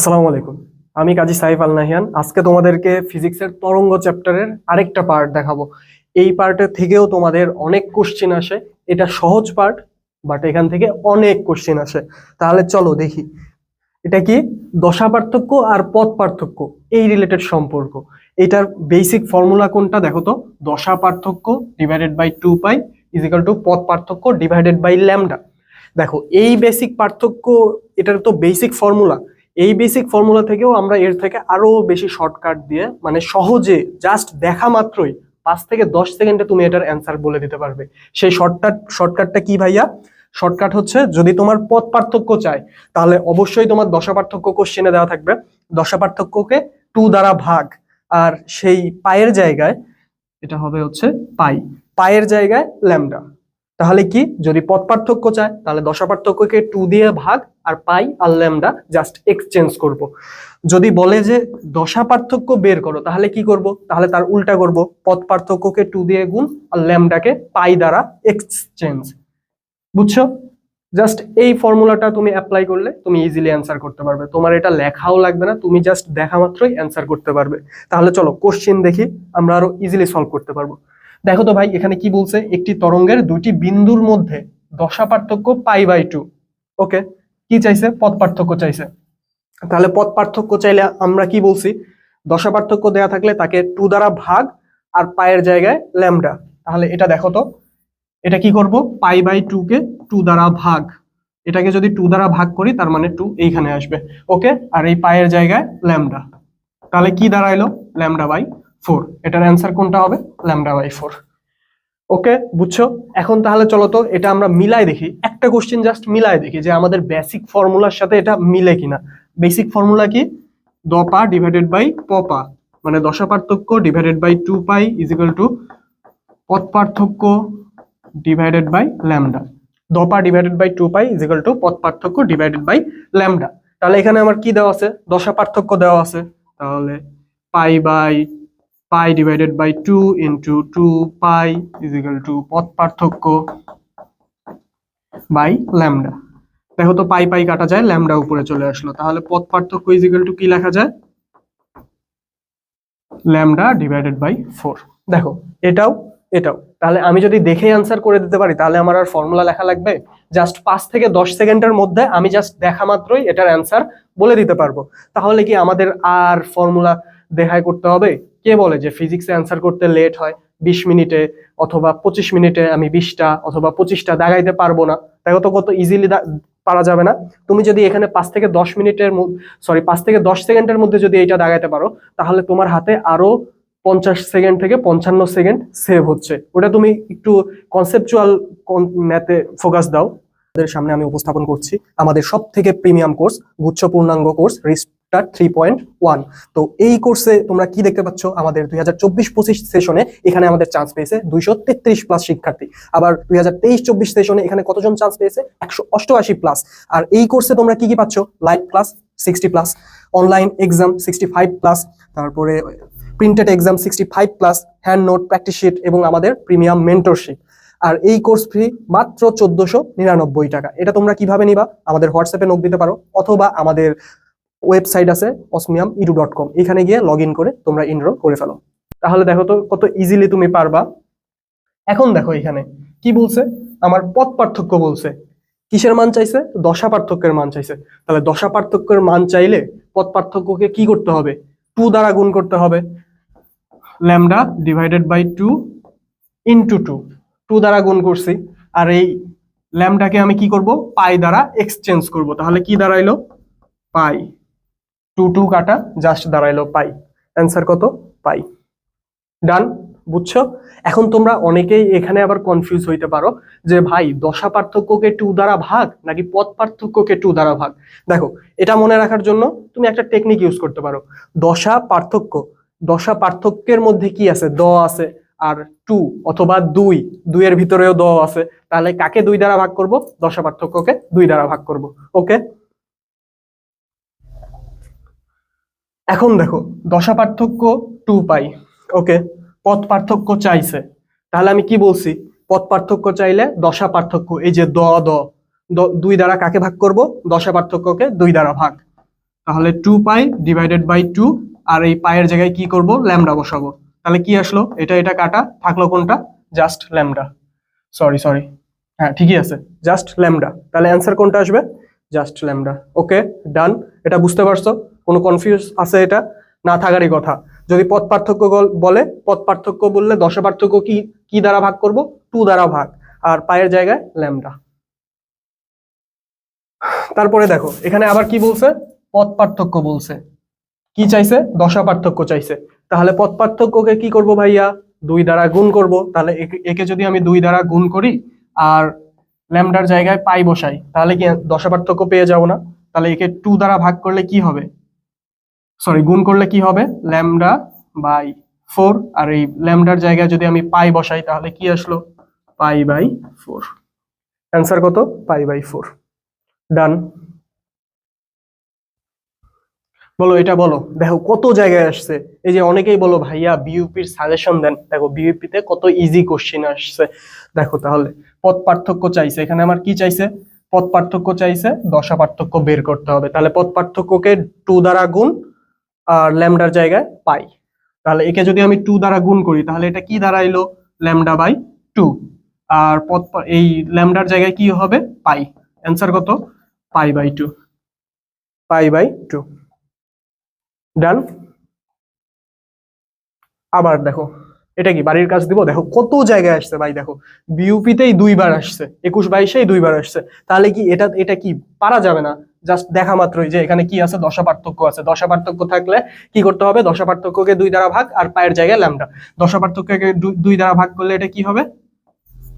আসসালামু আলাইকুম। আমি কাজী সাইফ আল নাহিয়ান। আজকে তোমাদেরকে ফিজিক্সের তরঙ্গ চ্যাপ্টারের আরেকটা পার্ট দেখাবো। এই পার্টের থেকেও তোমাদের অনেক কোশ্চেন আসে। এটা সহজ পার্ট, বাট এখান থেকে অনেক কোশ্চেন আসে। তাহলে চলো দেখি এটা কি। দশা পার্থক্য আর পথ পার্থক্য এই রিলেটেড সম্পর্ক। এটার বেসিক ফর্মুলা কোনটা দেখো তো? দশা পার্থক্য divided by 2 pi is equal to পথ পার্থক্য ডিভাইডেড বাই ল্যামডা। দেখো এই বেসিক পার্থক্য, এটার তো বেসিক ফর্মুলা। এই বেসিক ফর্মুলা থেকেও আমরা এর থেকে আরো বেশি শর্টকাট দিয়ে, মানে সহজে জাস্ট দেখা মাত্রই 5 থেকে 10 সেকেন্ডে তুমি এটার অ্যান্সার বলে দিতে পারবে। সেই শর্টকাটটা কি ভাইয়া? শর্টকাট হচ্ছে, যদি তোমার পথ পার্থক্য চাই তাহলে অবশ্যই তোমার দশা পার্থক্য কোশ্চেনে দেওয়া থাকবে। দশা পার্থক্যকে 2 দ্বারা ভাগ, আর সেই পায়ের জায়গায় এটা হবে হচ্ছে পাই, পায়ের জায়গায় ল্যামডা। তাহলে কি, যদি পথ পার্থক্য চায় তাহলে দশা পার্থক্যকে 2 দিয়ে ভাগ, আর পাই আর ল্যামডা জাস্ট এক্সচেঞ্জ করব। যদি বলে যে দশা পার্থক্য বের করো তাহলে কি করব? তাহলে তার উল্টা করব, পথ পার্থক্যকে 2 দিয়ে গুণ আর ল্যামডাকে পাই দ্বারা এক্সচেঞ্জ। বুঝছো? জাস্ট এই ফর্মুলাটা তুমি অ্যাপ্লাই করলে তুমি ইজিলি অ্যান্সার করতে পারবে। তোমার এটা লেখাও লাগবে না, তুমি জাস্ট দেখা মাত্রই অ্যান্সার করতে পারবে। তাহলে চলো কোশ্চেন দেখি, আমরা আরো ইজিলি সলভ করতে পারবো। দেখো তো ভাই, এখানে কি বলছে? একটি তরঙ্গের দুটি বিন্দুর মধ্যে দশা পার্থক্য π/2। ওকে, কি চাইছে? পথ পার্থক্য চাইছে। তাহলে পথ পার্থক্য চাইলে আমরা কি বলছি? দশা পার্থক্য দেয়া থাকলে তাকে 2 দ্বারা ভাগ, আর পায়ের জায়গায় ল্যামডা। তাহলে এটা দেখো তো, এটা কি করব? π/2 কে 2 দ্বারা ভাগ, এটাকে যদি 2 দ্বারা ভাগ করি তার মানে 2 এইখানে আসবে। ওকে, আর এই পায়ের জায়গায় ল্যামডা। তাহলে কি দাঁড়াইলো? λ/4। এটার অ্যান্সার কোনটা হবে? λ/4। ওকে, বুঝছো? এখন তাহলে চলো তো এটা আমরা মিলাই দেখি, একটা কোশ্চেন জাস্ট মিলাই দেখি যে আমাদের বেসিক ফর্মুলার সাথে এটা মিলে কিনা। বেসিক ফর্মুলা কি? দপা ডিভাইডেড বাই পপা, মানে দশা পার্থক্য divided by 2 pi is equal to পথ পার্থক্য ডিভাইডেড বাই ল্যামডা। দপা divided by 2 pi is equal to পথ পার্থক্য ডিভাইডেড বাই ল্যামডা। তাহলে এখানে আমার কি দেওয়া আছে? দশা পার্থক্য দেওয়া আছে। তাহলে pi divided by 2 into 2 pi is equal to পথ পার্থক্য বাই ল্যামডা। দেখো তো পাই পাই কাটা যায়, ল্যামডা উপরে চলে আসলো। তাহলে পথ পার্থক্য ইজিক্যাল টু কি লেখা যায়? Lambda divided by 4। দেখো এটাও এটাও। তাহলে আমি যদি দেখে অ্যান্সার করে দিতে পারি তাহলে আমার আর ফর্মুলা লেখা লাগবে? জাস্ট 5 থেকে 10 সেকেন্ডের মধ্যে আমি জাস্ট দেখা মাত্রই এটার অ্যান্সার বলে দিতে পারবো। তাহলে কি আমাদের আর ফর্মুলা দেখায় করতে হবে? কে বলে যে ফিজিক্সে অ্যান্সার করতে লেট হয় 20 মিনিটে অথবা 25 মিনিটে আমি 20টা অথবা 25টা দাগাইতে পারবো না? দেখো তো কত ইজিলি পারা যাবে না? তুমি যদি এখানে 5 থেকে 10 মিনিটের, সরি 5 থেকে 10 সেকেন্ডের মধ্যে যদি এইটা দাগাইতে পারো, তাহলে তোমার হাতে আরো 50 সেকেন্ড থেকে 55 সেকেন্ড সেভ হচ্ছে। ওটা তুমি একটু কনসেপচুয়াল ম্যাথে ফোকাস দাও। আপনাদের সামনে আমি উপস্থাপন করছি আমাদের সব থেকে প্রিমিয়াম কোর্স, গুচ্ছ পূর্ণাঙ্গ কোর্স রিস্টার্ট 3.1। তো এই কোর্সে তোমরা কি দেখতে পাচ্ছ? আমাদের 2024-25 সেশনে এখানে আমাদের চান্স পেয়েছে 233+ শিক্ষার্থী। আবার 2023-24 সেশনে এখানে কতজন চান্স পেয়েছে? 188+। আর এই কোর্সে তোমরা কি কি পাচ্ছ? লাইভ ক্লাস 60+, অনলাইন এক্সাম 65+, তারপরে printed exam 65+, hand note, practice sheet এবং আমাদের প্রিমিয়াম মেন্টরশিপ। আর এই কোর্স ফি মাত্র 1499 টাকা। এটা তোমরা কিভাবে নিবা? আমাদের হোয়াটসঅ্যাপে নক দিতে পারো, অথবা আমাদের ওয়েবসাইট আছে osmiumedu.com, এখানে গিয়ে লগ ইন করে তোমরা এনরোল করে ফেলো। তাহলে দেখো তো কত ইজিলি তুমি পারবা। এখন দেখো এখানে কি বলছে? আমার পথ পার্থক্য বলছে। কিসের মান চাইছে? দশা পার্থক্যের মান চাইছে। তাহলে দশা পার্থক্যের মান চাইলে পথ পার্থক্যকে কি করতে হবে? 2 দ্বারা গুণ করতে হবে। ল্যামডা ডিভাইডেড বাই 2 ইন্টু 2 দ্বারা গুণ করছি। আর এই ল্যামডাকে আমি কি করব? পাই দ্বারা এক্সচেঞ্জ করব। তাহলে কি দাঁড়াইলো? পাই। 2 কাটা জাস্ট দাঁড়াইলো পাই। অ্যান্সার কত? পাই। ডান। বুঝছো? এখন তোমরা অনেকেই এখানে আবার কনফিউজ হইতে পারো যে ভাই দশা পার্থক্যকে 2 দ্বারা ভাগ নাকি পথ পার্থক্যকে 2 দ্বারা ভাগ। দেখো এটা মনে রাখার জন্য তুমি একটা টেকনিক ইউজ করতে পারো। দশা পার্থক্য, দশা পার্থক্যের মধ্যে কি আছে? দ আছে, আর 2 অথবা 2 এর ভিতরেও দ আছে। তাহলে কাকে 2 দ্বারা ভাগ করব? দশা পার্থক্যকে 2 দ্বারা ভাগ করব। ওকে, এখন দেখো দশা পার্থক্য 2 পাই। ওকে, পথ পার্থক্য চাইছে। তাহলে আমি কি বলছি? পথ পার্থক্য চাইলে দশা পার্থক্য, এই যে দ দ 2 দ্বারা কাকে ভাগ করব? দশা পার্থক্যকে 2 দ্বারা ভাগ। তাহলে 2 পাই ডিভাইডেড বাই 2, আর এই পায়ের জায়গায় কি করব, ল্যামডা বসাবো। তাহলে কি আসলো, এটা এটা কাটা, থাকলো কোনটা, জাস্ট ল্যামডা। সরি, হ্যাঁ ঠিকই আছে, জাস্ট ল্যামডা। তাহলে অ্যান্সার কোনটা আসবে, জাস্ট ল্যামডা। ওকে, ডান। এটা বুঝতে পারছো, কোনো কনফিউজ আছে, এটা না থাকারই কথা। যদি পথ পার্থক্য বলে, পথ পার্থক্য বললে দশা পার্থক্য কি কি দ্বারা ভাগ করব, 2 দ্বারা ভাগ, আর পায়ের জায়গায় ল্যামডা। তারপরে দেখো এখানে আবার কি বলছে, পথ পার্থক্য বলছে, কি চাইছে, দশা পার্থক্য চাইছে। তাহলে পথ পার্থক্যকে কি করব ভাইয়া, 2 দ্বারা গুণ করব। তাহলে একে যদি আমি 2 দ্বারা গুণ করি আর ল্যামডার জায়গায় পাই বসাই, তাহলে কি দশা পার্থক্য পেয়ে যাব না? তাহলে একে 2 দ্বারা ভাগ করলে কি হবে, গুণ করলে কি হবে, ল্যামডা বাই 4, আর এই ল্যামডার জায়গায় যদি আমি পাই বসাই তাহলে কি আসলো, পাই বাই 4। অ্যান্সার কত, পাই বাই 4। ডান। বলো, এটা বলো, দেখো কত জায়গায় আসছে। এই যে অনেকেই বলো ভাইয়া বিইউপির সাজেশন দেন, দেখো বিইউপি তে কত ইজি কোশ্চেন আসছে। দেখো তাহলে পথ পার্থক্য চাইছে, এখানে আমার কি চাইছে, পথ পার্থক্য চাইছে, দশা পার্থক্য বের করতে হবে। তাহলে পথ পার্থক্যকে 2 দ্বারা গুণ আর ল্যামডার জায়গায় পাই। তাহলে একে যদি আমি 2 দ্বারা গুণ করি তাহলে এটা কি দাঁড়াইলো, ল্যামডা বাই 2, আর এই ল্যামডার জায়গায় কি হবে, পাই। অ্যান্সার কত, পাই বাই 2, পাই বাই 2। ডান। আবার দেখো, এটা কি বাড়ির কাজ দিব, দেখো কত জায়গায় আসছে ভাই, দেখো বিইউপি তেই 2 বার আসছে, 21-22-এ 2 বার আসছে। তাহলে কি এটা এটা কি পারা যাবে না, জাস্ট দেখা মাত্রই যে এখানে কি আছে, দশা পার্থক্য আছে। দশা পার্থক্য থাকলে কি করতে হবে, দশা পার্থক্যকে 2 দ্বারা ভাগ আর পায়ের জায়গায় ল্যামডা। দশা পার্থক্যকে 2 দ্বারা ভাগ করলে এটা কি হবে,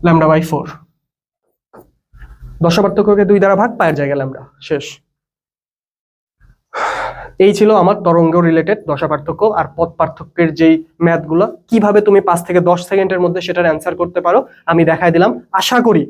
ল্যামডা বাই 4। দশা পার্থক্যকে 2 দ্বারা ভাগ, পায়ের জায়গায় ল্যামডা, শেষ। এই ছিল আমার তরঙ্গ রিলেটেড দশা পার্থক্য আর পথ পার্থক্যের যেই ম্যাথ গুলো, কিভাবে তুমি 5 থেকে 10 সেকেন্ডের মধ্যে সেটার অ্যান্সার করতে পারো আমি দেখাই দিলাম। আশা করি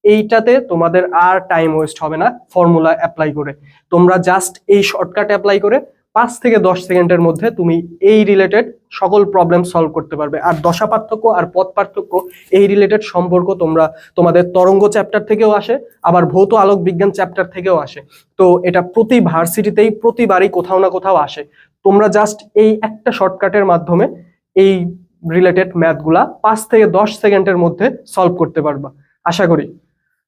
এইটাতে তোমাদের আর টাইম ওয়েস্ট হবে না ফর্মুলা অ্যাপ্লাই করে। তোমরা জাস্ট এই শর্টকাট অ্যাপ্লাই করে 5 থেকে 10 সেকেন্ডের মধ্যে তুমি এই রিলেটেড সকল প্রবলেম সলভ করতে পারবে। আর দশা পার্থক্য আর পথ পার্থক্য এই রিলেটেড সম্পর্ক তোমরা তোমাদের তরঙ্গ চ্যাপ্টার থেকেও আসে, আবার ভৌত আলোক বিজ্ঞান চ্যাপ্টার থেকেও আসে। তো এটা প্রতি ভার্সিটিতেই প্রতিবারই কোথাও না কোথাও আসে। তোমরা জাস্ট এই একটা শর্টকাটের মাধ্যমে এই রিলেটেড ম্যাথগুলা 5 থেকে 10 সেকেন্ডের মধ্যে সলভ করতে পারবা আশা করি।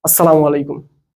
আসসালামু আলাইকুম।